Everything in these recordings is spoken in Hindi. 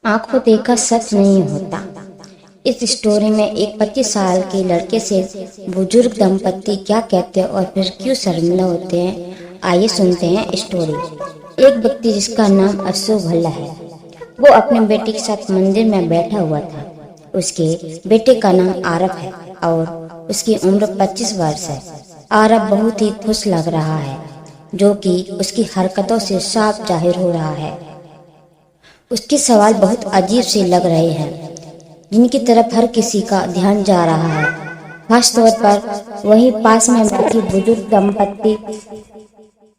आंखों देखा सच नहीं होता। इस स्टोरी में एक 25 साल के लड़के से बुजुर्ग दंपत्ति क्या कहते हैं और फिर क्यों शर्मिंदा होते हैं, आइए सुनते हैं स्टोरी। एक व्यक्ति जिसका नाम अशोक भल्ला है, वो अपने बेटे के साथ मंदिर में बैठा हुआ था। उसके बेटे का नाम आरव है और उसकी उम्र 25 वर्ष है। आरव बहुत ही खुश लग रहा है, जो कि उसकी हरकतों से साफ जाहिर हो रहा है। उसके सवाल बहुत अजीब से लग रहे हैं, जिनकी तरफ हर किसी का ध्यान जा रहा है। खास तौर पर वहीं पास में बैठी बुजुर्ग दंपत्ति,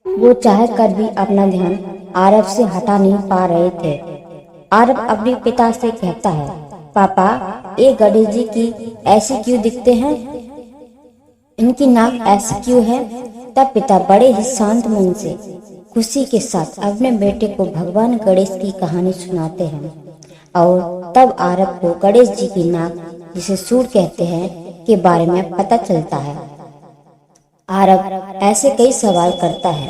वो चाह कर भी अपना ध्यान आरव से हटा नहीं पा रहे थे। आरव अपने पिता से कहता है, पापा, ये गणेश जी की ऐसे क्यों दिखते हैं? इनकी नाक ऐसी क्यों है? तब पिता बड़े ही शांत मन से खुशी के साथ अपने बेटे को भगवान गणेश की कहानी सुनाते हैं। और तब आरव को गणेश जी की नाक, जिसे सूंड कहते हैं, के बारे में पता चलता है। आरव ऐसे कई सवाल करता है,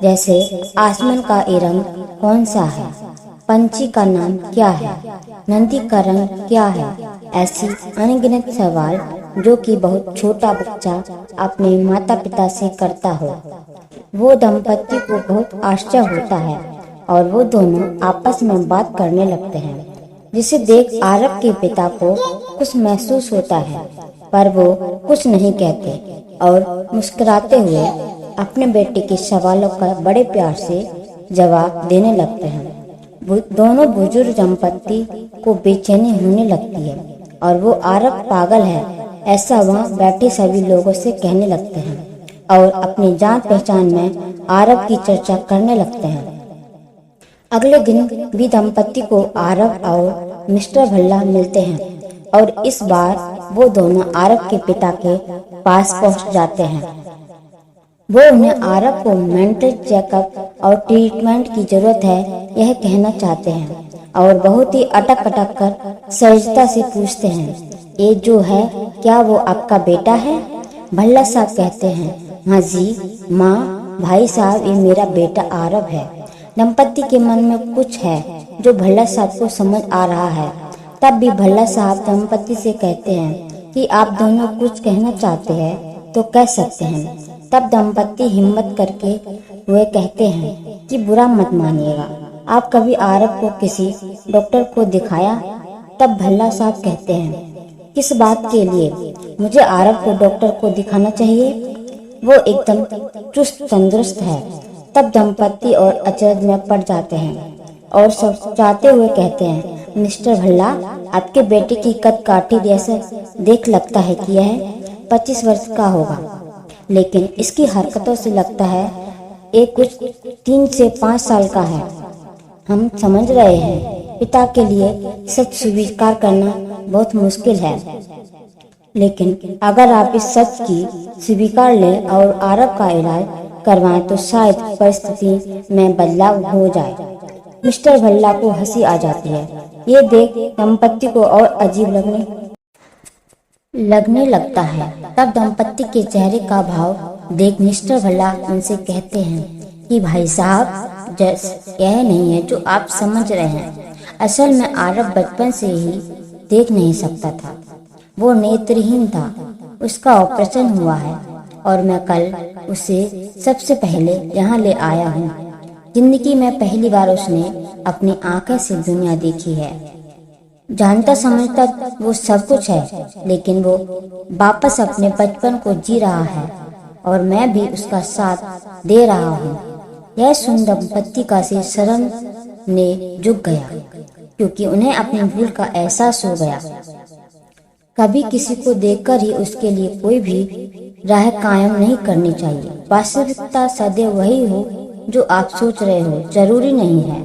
जैसे आसमान का ये रंग कौन सा है, पंछी का नाम क्या है, नंदी का रंग क्या है। ऐसी अनगिनत सवाल जो कि बहुत छोटा बच्चा अपने माता पिता से करता हो। वो दंपत्ति को बहुत आश्चर्य होता है और वो दोनों आपस में बात करने लगते हैं, जिसे देख आरव के पिता को कुछ महसूस होता है, पर वो कुछ नहीं कहते और मुस्कुराते हुए अपने बेटे के सवालों का बड़े प्यार से जवाब देने लगते हैं। दोनों बुजुर्ग दंपत्ति को बेचैनी होने लगती है और वो आरव पागल है ऐसा वहाँ बैठे सभी लोगों से कहने लगते हैं और अपनी जान पहचान में आरव की चर्चा करने लगते हैं। अगले दिन भी दंपत्ति को आरव और मिस्टर भल्ला मिलते हैं और इस बार वो दोनों आरव के पिता के पास पहुंच जाते हैं। वो उन्हें आरव को मेंटल चेकअप और ट्रीटमेंट की जरूरत है यह कहना चाहते हैं और बहुत ही अटक कर सहजता से पूछते हैं, ये जो है क्या वो आपका बेटा है? भल्ला साहब कहते हैं, हाँ जी माँ, भाई साहब, ये मेरा बेटा आरव है। दंपत्ति के मन में कुछ है जो भल्ला साहब को समझ आ रहा है। तब भी भल्ला साहब दंपत्ति से कहते हैं कि आप दोनों कुछ कहना चाहते हैं तो कह सकते हैं। तब दंपत्ति हिम्मत करके हुए कहते हैं कि बुरा मत मानिएगा, आप कभी आरव को किसी डॉक्टर को दिखाया? तब भल्ला साहब कहते हैं, किस बात के लिए मुझे आरव को डॉक्टर को दिखाना चाहिए? वो एकदम चुस्त तंदुरुस्त है। तब दंपत्ति और अचरज में पड़ जाते हैं और सोचाते हुए कहते हैं, मिस्टर भल्ला, आपके बेटे की कद काठी जैसे देख लगता है कि यह 25 वर्ष का होगा, लेकिन इसकी हरकतों से लगता है ये कुछ 3 से 5 साल का है। हम समझ रहे हैं पिता के लिए सच स्वीकार करना बहुत मुश्किल है, लेकिन अगर आप इस सच की स्वीकार लें और आरव का इलाज करवाएं तो शायद परिस्थिति में बदलाव हो जाए। मिस्टर भल्ला को हंसी आ जाती है। ये देख दंपत्ति को और अजीब लगने लगता है। तब दंपत्ति के चेहरे का भाव देख मिस्टर भल्ला उनसे कहते हैं कि भाई साहब, यह नहीं है जो आप समझ रहे हैं। असल में आरव बचपन से ही देख नहीं सकता था, वो नेत्रहीन था। उसका ऑपरेशन हुआ है और मैं कल उसे सबसे पहले यहाँ ले आया हूँ। जिंदगी में पहली बार उसने अपनी आंखें से दुनिया देखी है। जानता समझता वो सब कुछ है, लेकिन वो वापस अपने बचपन को जी रहा है और मैं भी उसका साथ दे रहा हूँ। यह सुन दंपत्ति का से शर्म ने झुक गया, क्योंकि उन्हें अपनी भूल का एहसास हो गया। कभी किसी को देखकर ही उसके लिए कोई भी राह कायम नहीं करनी चाहिए। वास्तविकता सदैव वही हो जो आप सोच रहे हो, जरूरी नहीं है।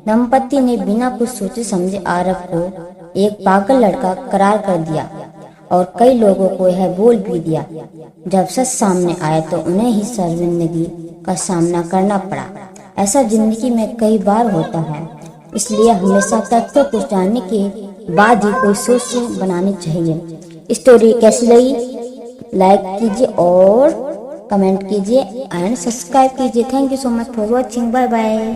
दंपत्ति ने बिना कुछ सोचे समझे आरव को एक पागल लड़का करार कर दिया और कई लोगों को यह बोल भी दिया। जब सच सामने आया तो उन्हें ही शर्मिंदगी का सामना करना पड़ा। ऐसा जिंदगी में कई बार होता है, इसलिए हमेशा तथ्यों को जानने के बाद ही कोई सोच बनानी चाहिए। स्टोरी कैसी लगी? लाइक कीजिए और कमेंट कीजिए एंड सब्सक्राइब कीजिए। Thank you so much for watching. Bye bye.